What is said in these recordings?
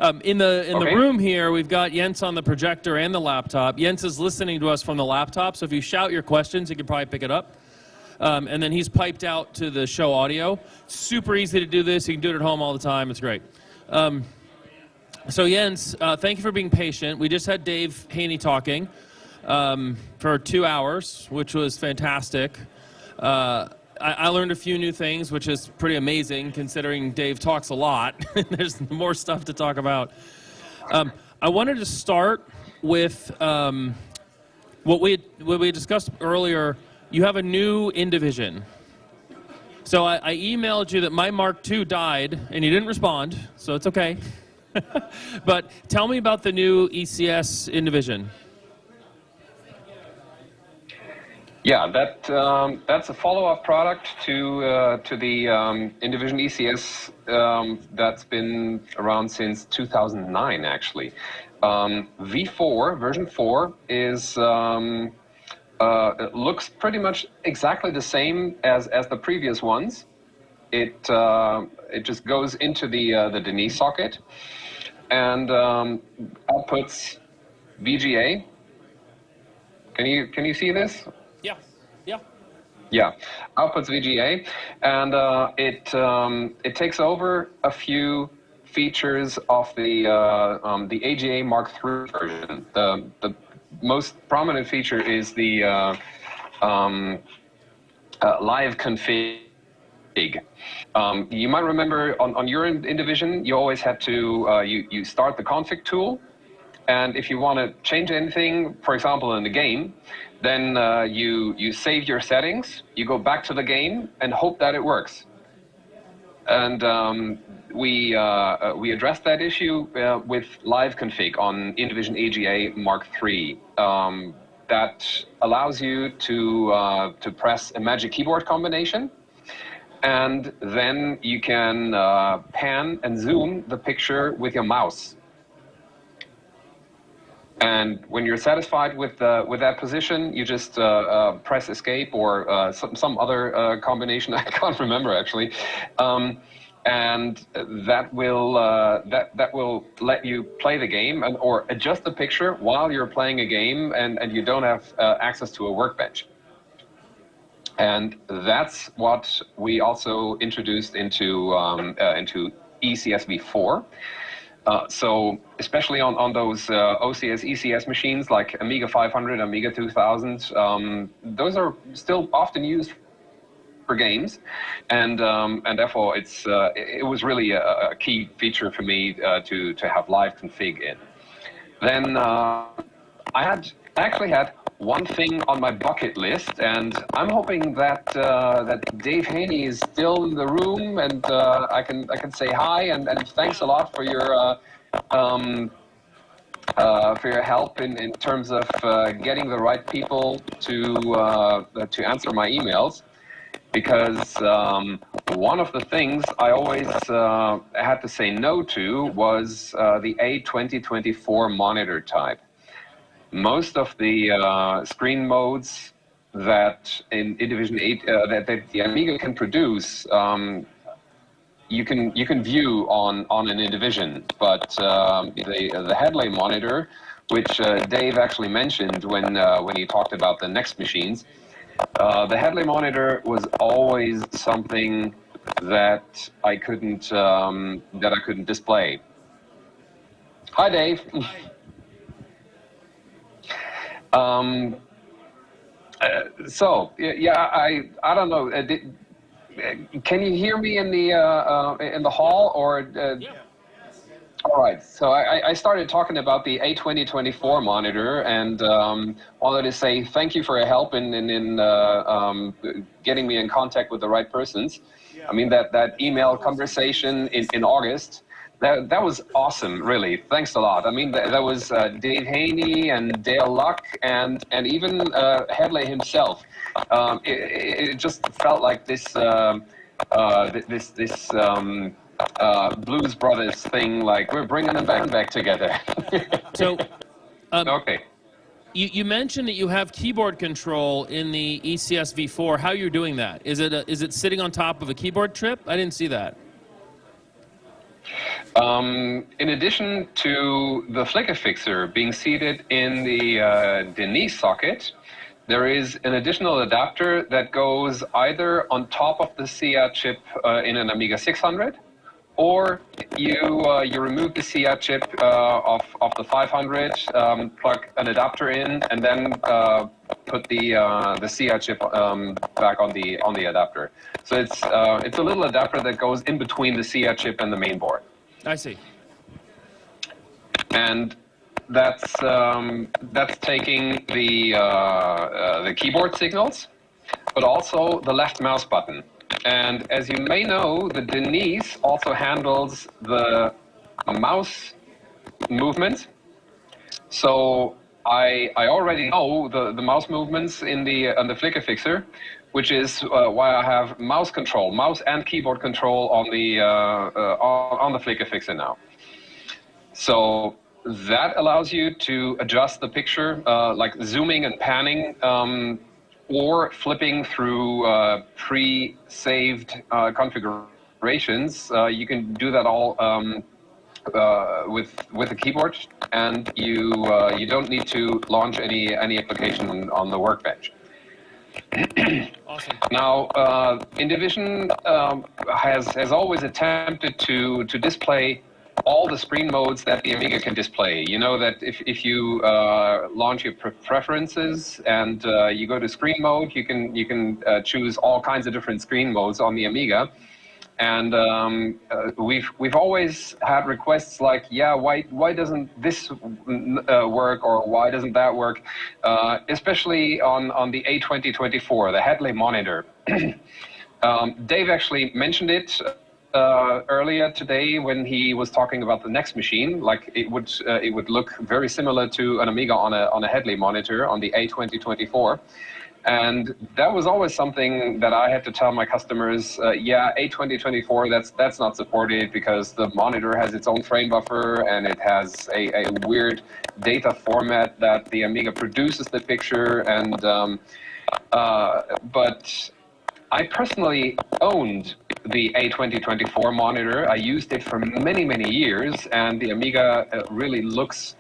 In the room here, we've got Jens on the projector and the laptop. Jens is listening to us from the laptop, so if you shout your questions, he can probably pick it up. And then he's piped out to the show audio. Super easy to do this. You can do it at home all the time. It's great. So Jens, thank you for being patient. We just had Dave Haney talking for 2 hours, which was fantastic. I learned a few new things, which is pretty amazing considering Dave talks a lot. There's more stuff to talk about. I wanted to start with what we discussed earlier. You have a new Indivision. So I emailed you that my Mark II died, and you didn't respond, so it's okay. But tell me about the new ECS Indivision. Yeah, that's a follow-up product to the Indivision ECS that's been around since 2009, actually. V4 version 4 is it looks pretty much exactly the same as the previous ones. It just goes into the DNI socket and outputs VGA. Can you see this? Yeah, outputs VGA, and it takes over a few features of the AGA Mark III version. The most prominent feature is the live config. You might remember on your Indivision, you always had to you start the config tool, and if you want to change anything, for example in the game, then you save your settings, you go back to the game, and hope that it works. And we addressed that issue with live config on Indivision AGA Mark III. That allows you to press a magic keyboard combination, and then you can pan and zoom the picture with your mouse. And when you're satisfied with that position, you just press escape or some other combination I can't remember actually, and that will let you play the game or adjust the picture while you're playing a game and you don't have access to a workbench. And that's what we also introduced into ECS V4. So especially on those OCS ECS machines like Amiga 500, Amiga 2000, those are still often used for games, and therefore it was really a key feature for me to have live config in. Then I actually had one thing on my bucket list, and I'm hoping that Dave Haney is still in the room, and I can say hi and thanks a lot for your help in terms of getting the right people to answer my emails, because one of the things I always had to say no to was the A2024 monitor type. Most of the screen modes that in Indivision 8 that the Amiga can produce, you can view on an Indivision, but the headlay monitor, which Dave actually mentioned when he talked about the next machines, the headlay monitor was always something that I couldn't display. Hi, Dave. Hi. So yeah, I don't know. Can you hear me in the hall or? Yeah. All right. So I started talking about the A2024 monitor, and wanted to say thank you for your help in getting me in contact with the right persons. Yeah. I mean that email conversation in August. That was awesome, really. Thanks a lot. I mean, that was Dave Haney and Dale Luck and even Headley himself. It just felt like this Blues Brothers thing. Like we're bringing the band back together. So, okay. You mentioned that you have keyboard control in the ECS V4. How you're doing that? Is it sitting on top of a keyboard trip? I didn't see that. In addition to the flicker fixer being seated in the Denise socket, there is an additional adapter that goes either on top of the SIA chip in an Amiga 600, or you remove the SIA chip of the 500, plug an adapter in, and then put the SIA chip back on the adapter. So it's a little adapter that goes in between the SIA chip and the main board. I see. And that's taking the keyboard signals, but also the left mouse button. And as you may know, the Denise also handles the mouse movements. So I already know the mouse movements on the flicker fixer, which is why I have mouse and keyboard control on the flicker fixer now. So that allows you to adjust the picture, like zooming and panning, or flipping through pre-saved configurations. You can do that all with a keyboard, and you don't need to launch any application on the workbench. Awesome. Now, Indivision has always attempted to display all the screen modes that the Amiga can display. You know that if you launch your preferences and you go to screen mode, you can choose all kinds of different screen modes on the Amiga. And we've always had requests like, yeah, why doesn't this work, or why doesn't that work? Especially on the A2024, the headley monitor. Dave actually mentioned it earlier today when he was talking about the next machine. Like it would look very similar to an Amiga on a headley monitor on the A2024. And that was always something that I had to tell my customers, yeah, A2024, that's not supported because the monitor has its own frame buffer and it has a weird data format that the Amiga produces the picture. And but I personally owned the A2024 monitor. I used it for many, many years, and the Amiga really looks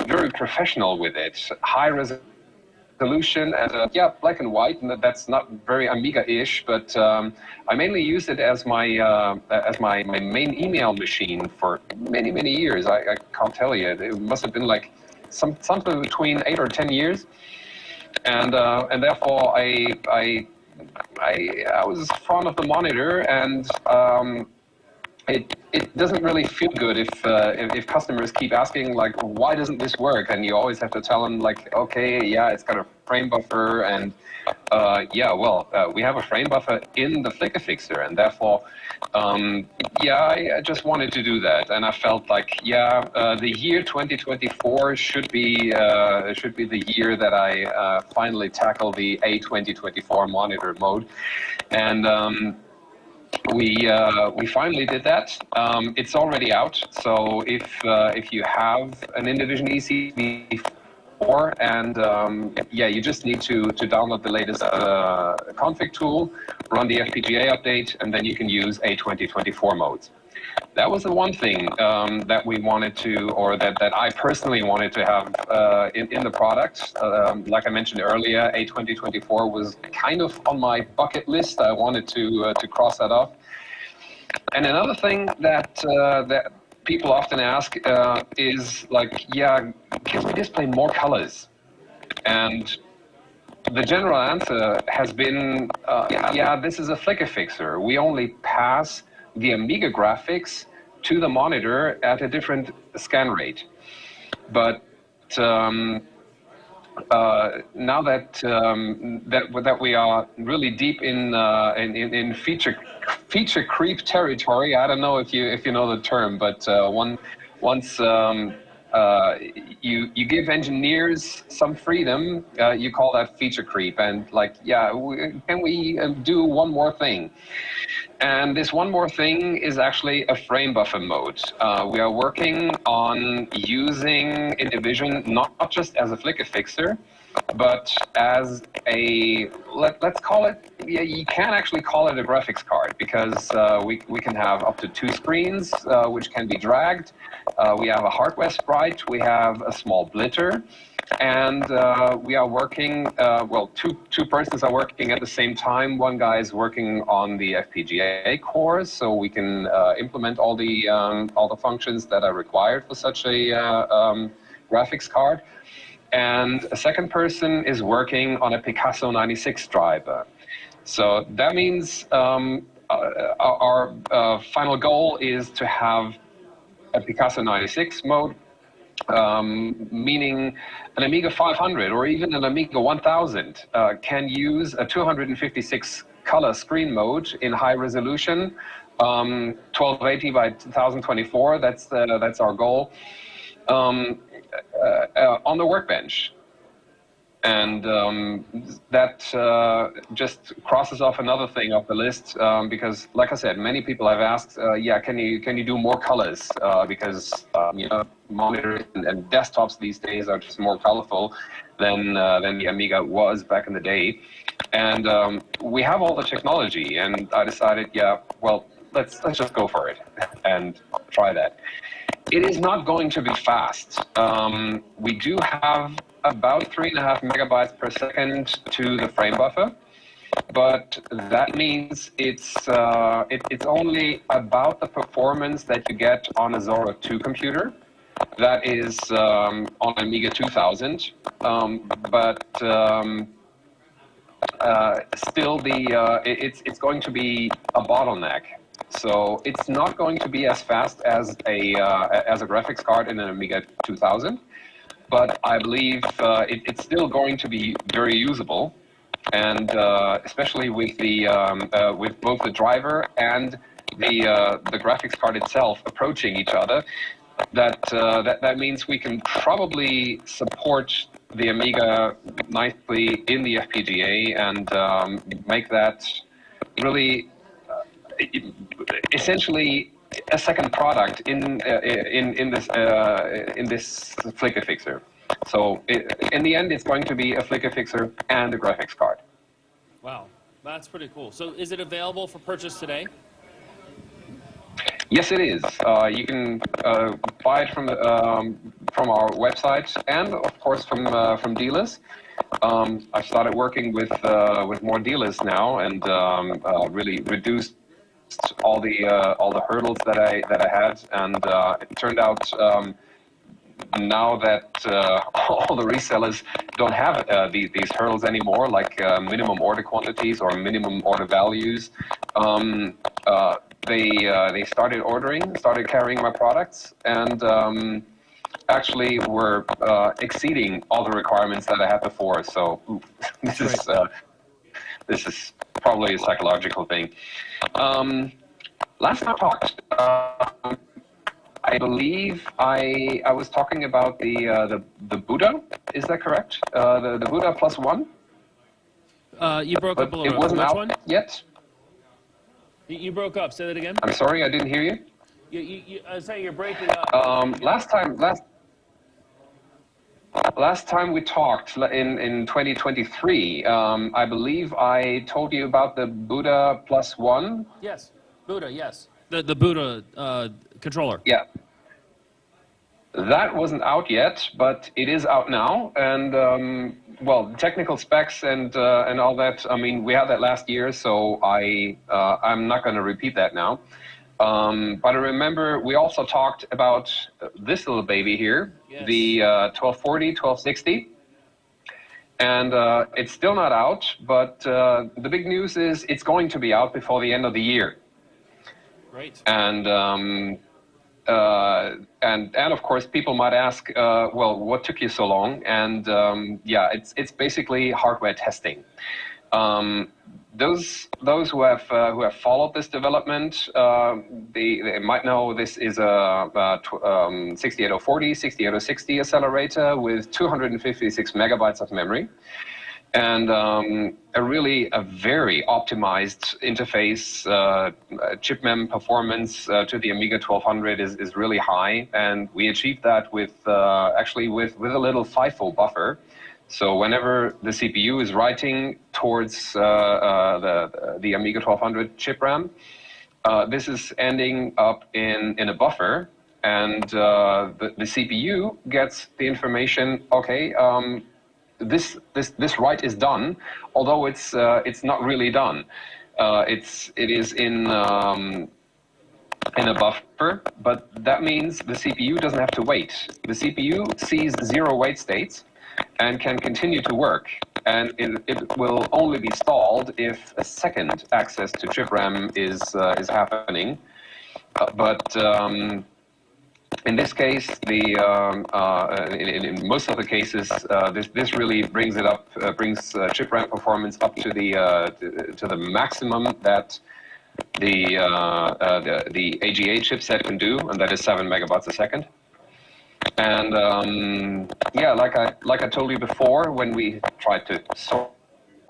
very professional with it. High resolution. And yeah, black and white, and that's not very Amiga-ish, but I mainly used it as my main email machine for many, many years. I can't tell you, it must have been like something between 8 or 10 years, and therefore I was fond of the monitor, and it doesn't really feel good if customers keep asking, like, why doesn't this work? And you always have to tell them, like, okay, yeah, it's got a frame buffer, and yeah, well, we have a frame buffer in the flicker fixer, and therefore, yeah, I just wanted to do that, and I felt like, yeah, the year 2024 should be the year that I finally tackle the A2024 monitor mode, and we finally did that. It's already out. So if you have an Indivision ECS V4, and yeah, you just need to download the latest config tool, run the FPGA update, and then you can use A2024 modes. That was the one thing that we wanted to, or that I personally wanted to have in the product. Like I mentioned earlier, A2024 was kind of on my bucket list. I wanted to cross that off. And another thing that people often ask is like, yeah, can we display more colors? And the general answer has been, yeah, this is a flicker fixer. We only pass the Amiga graphics to the monitor at a different scan rate. But now that we are really deep in feature creep territory, I don't know if you know the term, but once you give engineers some freedom, you call that feature creep. And like, yeah, can we do one more thing? And this one more thing is actually a frame buffer mode. We are working on using Indivision not just as a flicker fixer, but as a, let's call it, yeah, you can actually call it a graphics card, because we can have up to 2 screens, which can be dragged. We have a hardware sprite, we have a small blitter, and we are working, well, two persons are working at the same time. One guy is working on the FPGA cores, so we can implement all the functions that are required for such a graphics card. And a second person is working on a Picasso 96 driver. So that means our final goal is to have a Picasso 96 mode, meaning an Amiga 500 or even an Amiga 1000 can use a 256 color screen mode in high resolution, 1280 by 1024. That's our goal. On the workbench. And that just crosses off another thing off the list, because, like I said, many people have asked, yeah, can you do more colors? Because you know, monitors and desktops these days are just more colorful than the Amiga was back in the day. And we have all the technology, and I decided, yeah, well, let's just go for it and try that. It is not going to be fast. We do have about 3.5 megabytes per second to the frame buffer, but that means it's only about the performance that you get on a Zorro 2 computer. That is on Amiga 2000, but still it's going to be a bottleneck. So it's not going to be as fast as a graphics card in an Amiga 2000, but I believe it's still going to be very usable, and especially with with both the driver and the graphics card itself approaching each other. That means we can probably support the Amiga nicely in the FPGA and make that really. Essentially a second product in this flicker fixer. So in the end, it's going to be a flicker fixer and a graphics card. Wow, that's pretty cool. So is it available for purchase today? Yes, it is. You can buy it from our website and, of course, from dealers. I've started working with more dealers now, and really reduced all the hurdles that I had, and it turned out now that all the resellers don't have these hurdles anymore, like minimum order quantities or minimum order values. They started carrying my products, and actually were exceeding all the requirements that I had before. So this is probably a psychological thing. Last time I talked, I believe I was talking about the Buddha. Is that correct? The Buddha plus one. You broke up a little bit. It wasn't Which out one? yet. You broke up. Say that again. I'm sorry, I didn't hear you. I was saying you're breaking up. Last time we talked in 2023, I believe I told you about the Buddha plus one. Yes, Buddha. Yes, the Buddha controller. Yeah. That wasn't out yet, but it is out now, and well, technical specs and all that. I mean, we had that last year, so I'm not going to repeat that now. But I remember we also talked about this little baby here, yes. The 1240, 1260. And it's still not out, but the big news is it's going to be out before the end of the year. Great. And of course, people might ask, well, what took you so long? And yeah, it's basically hardware testing. Those who have followed this development, they might know this is a 68040, 68060 accelerator with 256 megabytes of memory, and a very optimized interface. Chip mem performance to the Amiga 1200 is really high, and we achieved that with actually with a little FIFO buffer. So whenever the CPU is writing towards the Amiga 1200 chip RAM, this is ending up in a buffer, and the CPU gets the information. Okay, this write is done, although it's not really done. It is in a buffer, but that means the CPU doesn't have to wait. The CPU sees 0 wait states and can continue to work. And it will only be stalled if a second access to chip RAM is happening. But in this case, in most of the cases, this really brings it up, brings chip RAM performance up to the maximum that the AGA chipset can do, and that is 7 megabytes a second. And yeah, like I told you before, when we tried to sort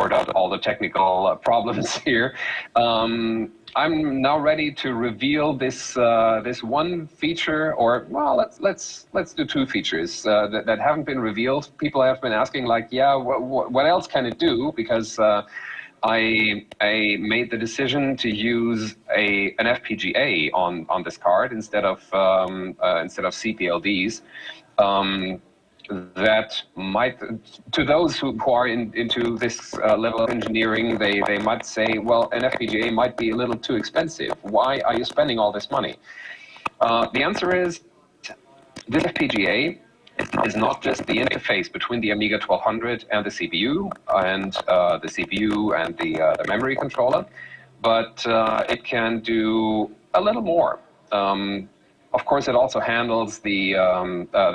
out all the technical problems here, I'm now ready to reveal this this one feature, or well, let's do 2 features that haven't been revealed. People have been asking, like, yeah, what else can it do? Because I made the decision to use an FPGA on this card instead of CPLDs. That might, to those who are into this level of engineering, they might say, well, an FPGA might be a little too expensive. Why are you spending all this money? The answer is, this FPGA is not just the interface between the Amiga 1200 and the CPU and the memory controller, but it can do a little more. Of course, it also handles the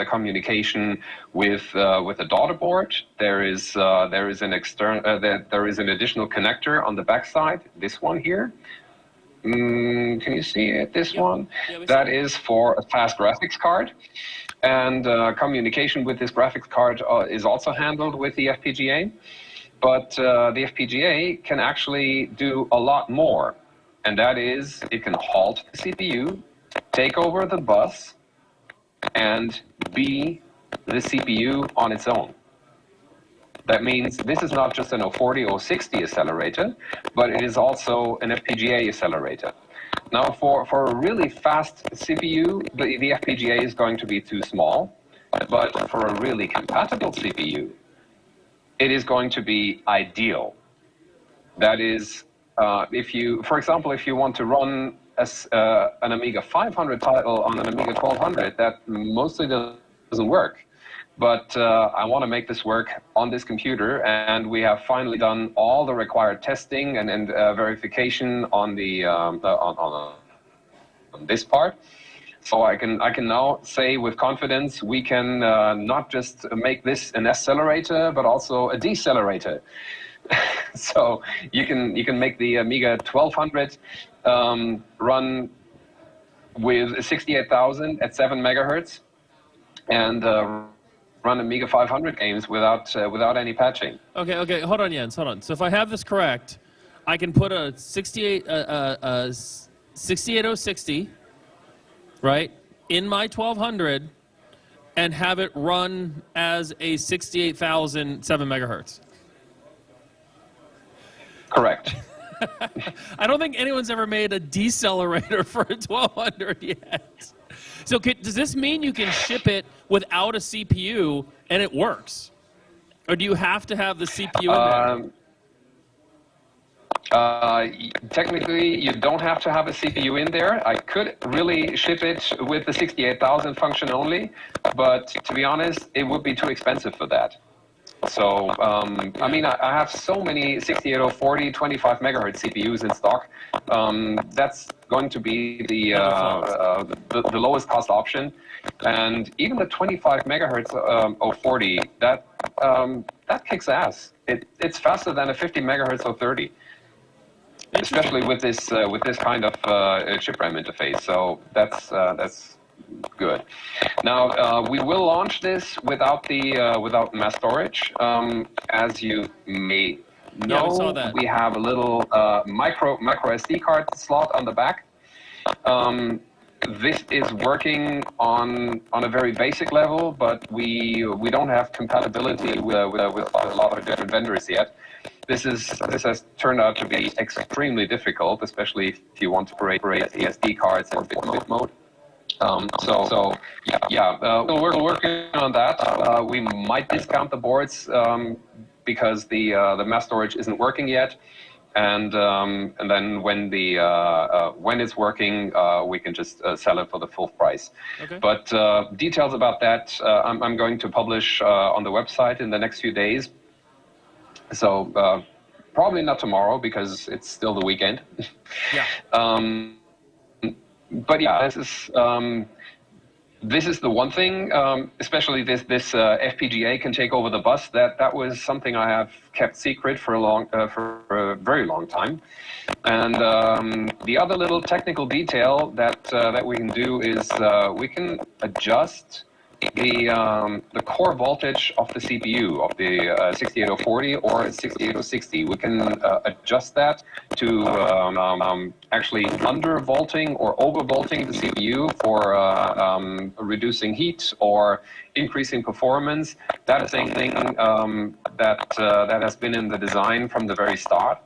communication with the daughter board. There is an additional connector on the backside. This one here. Can you see it? This one. Yeah, that is for a fast graphics card, and communication with this graphics card is also handled with the FPGA. But the FPGA can actually do a lot more, and that is it can halt the CPU, take over the bus, and be the CPU on its own. That means this is not just an 040 or 060 accelerator, but it is also an FPGA accelerator. Now, for a really fast CPU, the FPGA is going to be too small, but for a really compatible CPU, it is going to be ideal. That is, for example, if you want to run an Amiga 500 title on an Amiga 1200, that mostly doesn't work. But I want to make this work on this computer, and we have finally done all the required testing and verification on this part. So I can now say with confidence we can not just make this an accelerator, but also a decelerator. So you can make the Amiga 1200 run with 68,000 at 7 megahertz, and run Amiga 500 games without any patching. Okay, hold on, Jens, hold on. So if I have this correct, I can put a 68060, right, in my 1200 and have it run as a 68,000 7 megahertz. Correct. I don't think anyone's ever made a decelerator for a 1200 yet. So does this mean you can ship it without a CPU and it works? Or do you have to have the CPU in there? Technically, you don't have to have a CPU in there. I could really ship it with the 68,000 function only, but to be honest, it would be too expensive for that. So, I mean, I have so many 68040 25 megahertz CPUs in stock. That's going to be the lowest cost option. And even the 25 megahertz 040, that kicks ass. It's faster than a 50 megahertz 030, especially with this kind of chip RAM interface. So that's good. Now we will launch this without mass storage. As you may know, we have a little micro SD card slot on the back. this is working on a very basic level, but we don't have compatibility with a lot of different vendors yet. This has turned out to be extremely difficult, especially if you want to operate SD cards in bit mode. We're working on that. We might discount the boards because the mass storage isn't working yet, and then when it's working, we can just sell it for the full price. Okay. But details about that I'm going to publish on the website in the next few days. So probably not tomorrow because it's still the weekend. Yeah. But yeah, this is the one thing, especially this FPGA can take over the bus. That was something I have kept secret for a very long time. And the other little technical detail that we can do is we can adjust the core voltage of the CPU of the 68040 or 68060. We can adjust that to actually undervolting or overvolting the CPU for reducing heat or increasing performance. That is something that has been in the design from the very start.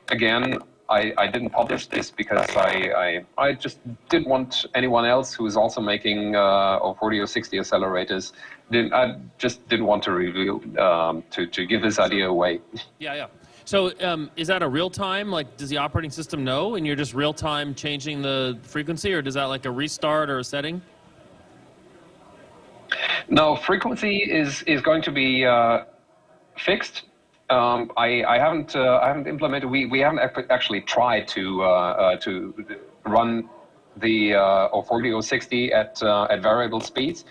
Again, I didn't publish this because I just didn't want anyone else who is also making 40 or 60 accelerators. I just didn't want to reveal to give this idea away. Yeah. So is that a real time? Like, does the operating system know, and you're just real time changing the frequency, or does that like a restart or a setting? No, frequency is going to be fixed. I haven't implemented. We haven't actually tried to run the 40 or 60 at variable speeds.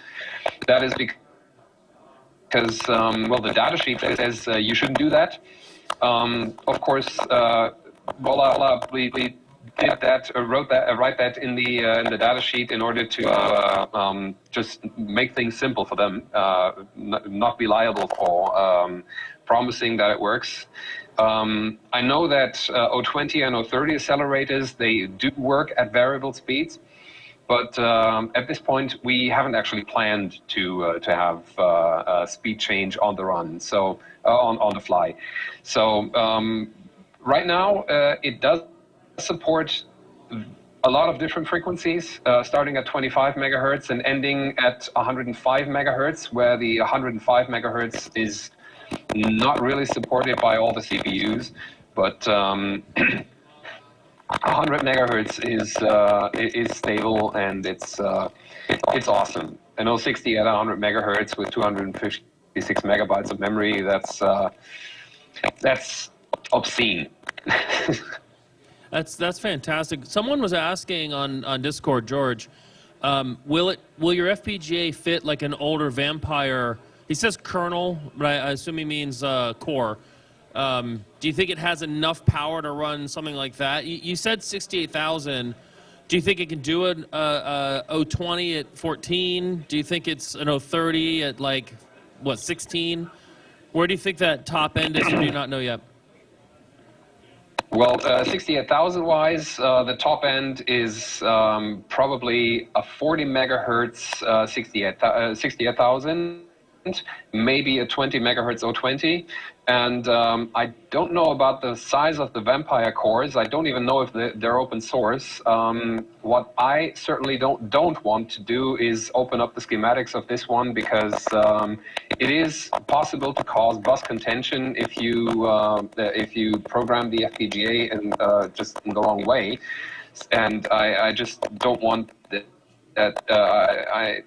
That is because the data sheet says you shouldn't do that. Of course, we did that, write that in the data sheet in order to just make things simple for them, not be liable for promising that it works. I know that 020 and 030 accelerators, they do work at variable speeds, but at this point we haven't actually planned to have a speed change on the run, so on the fly. So right now it does support a lot of different frequencies, starting at 25 megahertz and ending at 105 megahertz, where the 105 megahertz is not really supported by all the CPUs, but 100 megahertz is stable, and it's awesome. An 060 at 100 megahertz with 256 megabytes of memory, that's obscene. That's fantastic. Someone was asking on Discord, George, will your FPGA fit like an older Vampire? He says kernel, but I assume he means core. Do you think it has enough power to run something like that? You said 68,000. Do you think it can do an 020 at 14? Do you think it's an 030 at like, what, 16? Where do you think that top end is? You do not know yet. Well, 68,000 wise, the top end is probably a 40 megahertz 68,000. Maybe a 20 megahertz 020, and I don't know about the size of the Vampire cores. I don't even know if they're open source. What I certainly don't want to do is open up the schematics of this one, because it is possible to cause bus contention if you program the FPGA in just in the wrong way, and I just don't want that.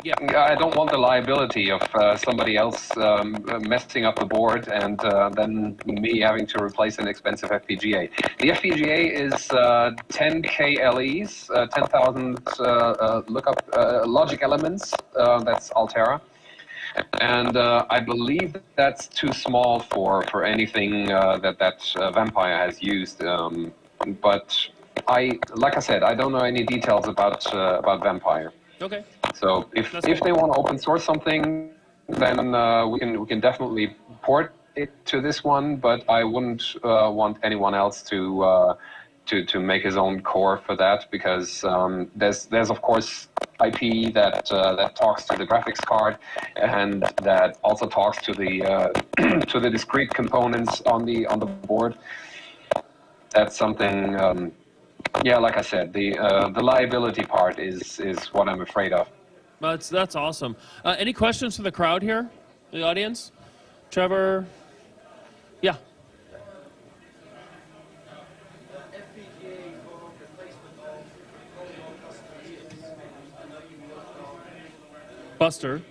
Yeah, I don't want the liability of somebody else messing up the board and then me having to replace an expensive FPGA. The FPGA is 10K LEs, 10,000 lookup logic elements. That's Altera, and I believe that's too small for anything that Vampire has used. But like I said, I don't know any details about Vampire. Okay. So if they want to open source something, then we can definitely port it to this one. But I wouldn't want anyone else to to make his own core for that, because there's of course IP that that talks to the graphics card, and that also talks to the to the discrete components on the board. That's something. Yeah, like I said, the liability part is what I'm afraid of. That's awesome. Any questions from the crowd here, the audience? Trevor? Yeah. Buster.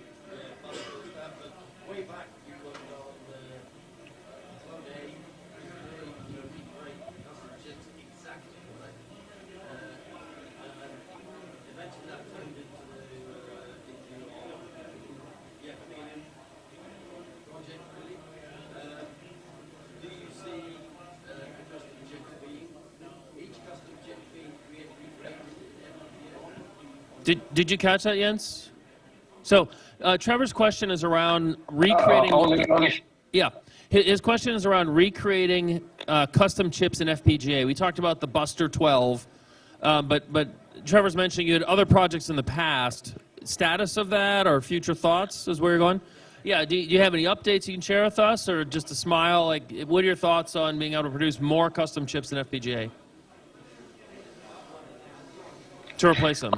Did you catch that, Jens? So Trevor's question is around recreating. Yeah, his question is around recreating custom chips in FPGA. We talked about the Buster 12, but Trevor's mentioning you had other projects in the past. Status of that or future thoughts is where you're going. Yeah, do you have any updates you can share with us, or just a smile? Like, what are your thoughts on being able to produce more custom chips in FPGA to replace them?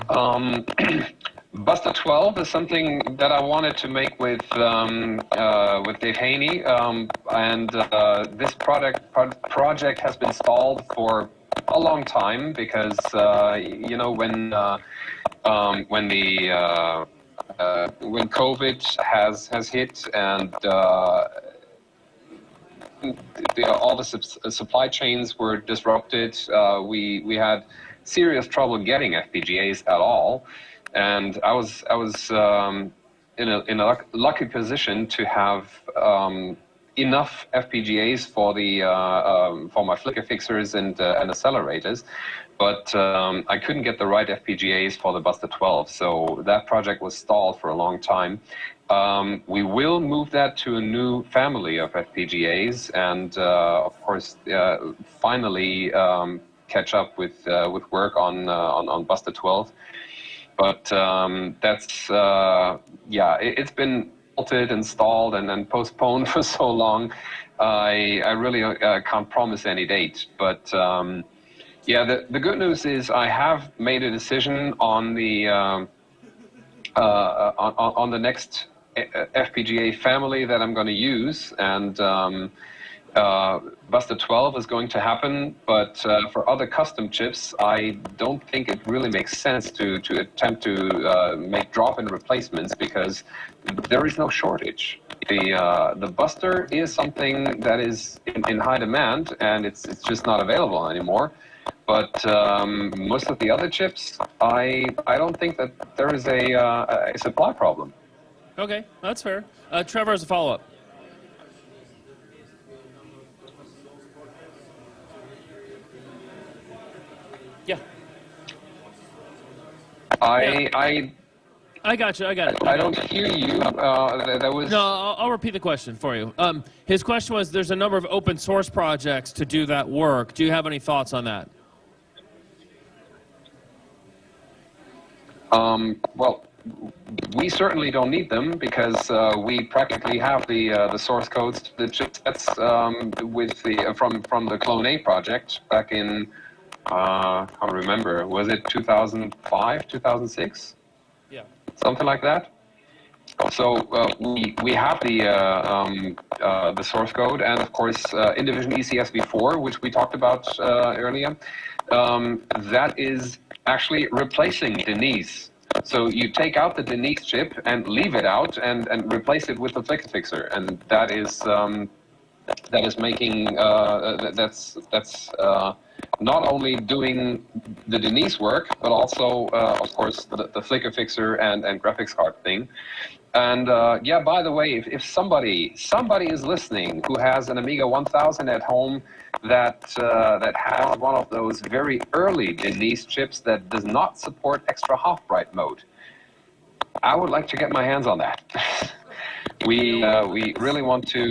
Buster 12 is something that I wanted to make with Dave Haney, and this project has been stalled for a long time because you know, when COVID has hit, and all the supply chains were disrupted, we had serious trouble getting FPGAs at all. And I was in a lucky position to have enough FPGAs for the for my flicker fixers and accelerators, but I couldn't get the right FPGAs for the Buster 12, so that project was stalled for a long time. We will move that to a new family of FPGAs, and of course, finally catch up with work on Buster 12. But that's, yeah, it's been halted and stalled and postponed for so long. I really can't promise any date. But yeah, the good news is I have made a decision on the next FPGA family that I'm going to use, and Buster 12 is going to happen, but for other custom chips, I don't think it really makes sense to attempt to make drop-in replacements, because there is no shortage. The Buster is something that is in high demand, and it's just not available anymore. But most of the other chips, I don't think that there is a supply problem. Okay, that's fair. Trevor has a follow-up. Yeah. I got you. I got it. I don't hear you. That was. No, I'll repeat the question for you. His question was: there's a number of open source projects to do that work. Do you have any thoughts on that? Well, we certainly don't need them, because we practically have the source codes to the chipsets with from the Clone A project back in. I can't remember. Was it 2005, 2006? Yeah. Something like that. So we have the source code, and of course Indivision ECS V4, which we talked about earlier. That is actually replacing Denise. So you take out the Denise chip and leave it out, and replace it with the flicker fixer, and that is making that's not only doing the Denise work, but also of course the flicker fixer and graphics card thing. And yeah, by the way, if somebody is listening who has an Amiga 1000 at home that has one of those very early Denise chips that does not support extra half-bright mode, I would like to get my hands on that. We really want to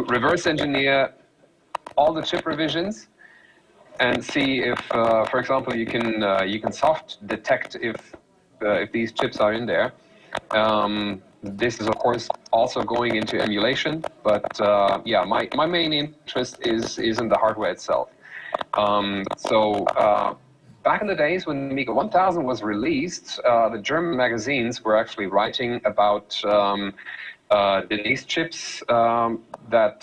reverse engineer all the chip revisions and see if, for example, you can soft detect if these chips are in there. This is, of course, also going into emulation, but yeah, my main interest is in the hardware itself. Back in the days when Amiga 1000 was released, the German magazines were actually writing about Denise chips that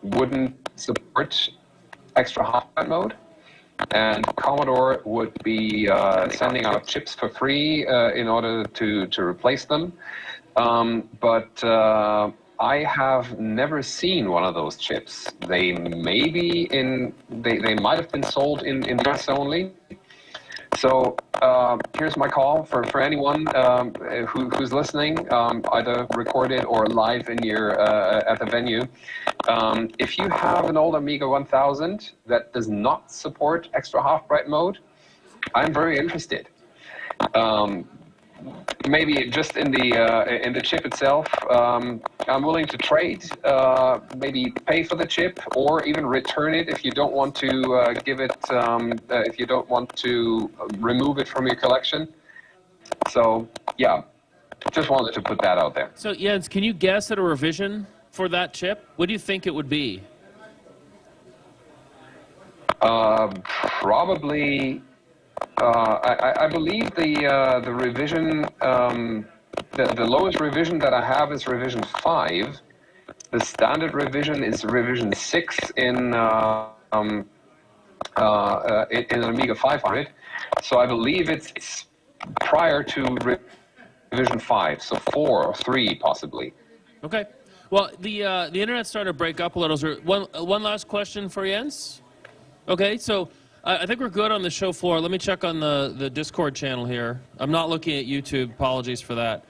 wouldn't support extra half-byte mode, and Commodore would be sending out chips for free in order to replace them. But I have never seen one of those chips. They may be they might have been sold in the US only. So here's my call for anyone who's listening, either recorded or live in your at the venue. If you have an old Amiga 1000 that does not support extra half-byte mode, I'm very interested. Maybe just in the chip itself, I'm willing to trade, maybe pay for the chip, or even return it if you don't want to give it, if you don't want to remove it from your collection. So yeah, just wanted to put that out there. So Jens, can you guess at a revision for that chip? What do you think it would be? Probably. I believe the revision, the lowest revision that I have is revision 5. The standard revision is revision 6 in an Amiga 500. So I believe it's prior to revision 5, so 4 or 3 possibly. Okay. Well, the internet's starting to break up a little. So one last question for Jens. Okay, so I think we're good on the show floor. Let me check on the Discord channel here. I'm not looking at YouTube. Apologies for that.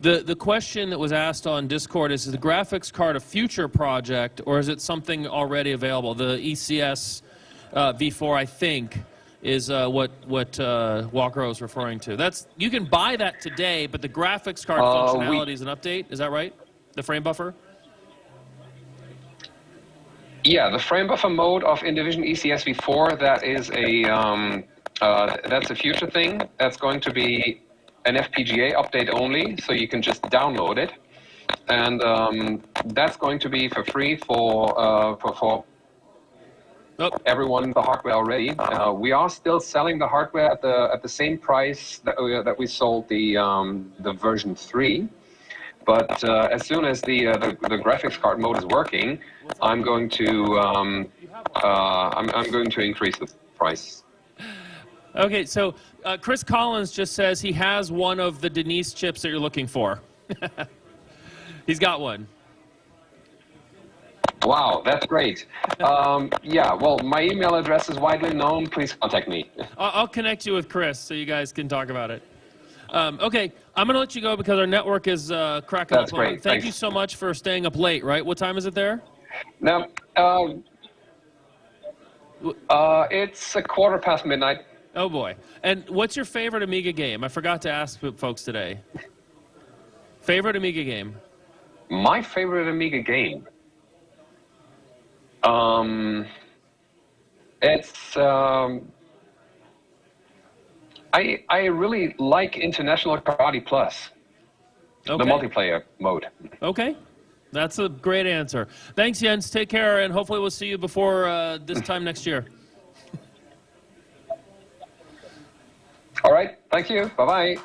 The question that was asked on Discord is the graphics card a future project, or is it something already available? The ECS V4, I think, is what Walker was referring to. You can buy that today, but the graphics card functionality is an update. Is that right? The frame buffer? Yeah, the frame buffer mode of Indivision ECS V4, that is that's a future thing. That's going to be an FPGA update only, so you can just download it, and that's going to be for free for everyone in the hardware already. We are still selling the hardware at the same price that we sold the version 3. But as soon as the graphics card mode is working, I'm going to I'm going to increase the price. Okay, so Chris Collins just says he has one of the Denise chips that you're looking for. He's got one. Wow, that's great. Yeah, well, my email address is widely known. Please contact me. I'll connect you with Chris so you guys can talk about it. Okay, I'm going to let you go because our network is cracking up. That's great. Thank you so much for staying up late, right? What time is it there? Now, it's 1/4 midnight. Oh, boy. And what's your favorite Amiga game? I forgot to ask folks today. Favorite Amiga game? My favorite Amiga game? It's... I really like International Karate Plus, the multiplayer mode. Okay. That's a great answer. Thanks, Jens. Take care, and hopefully we'll see you before this time next year. All right. Thank you. Bye-bye.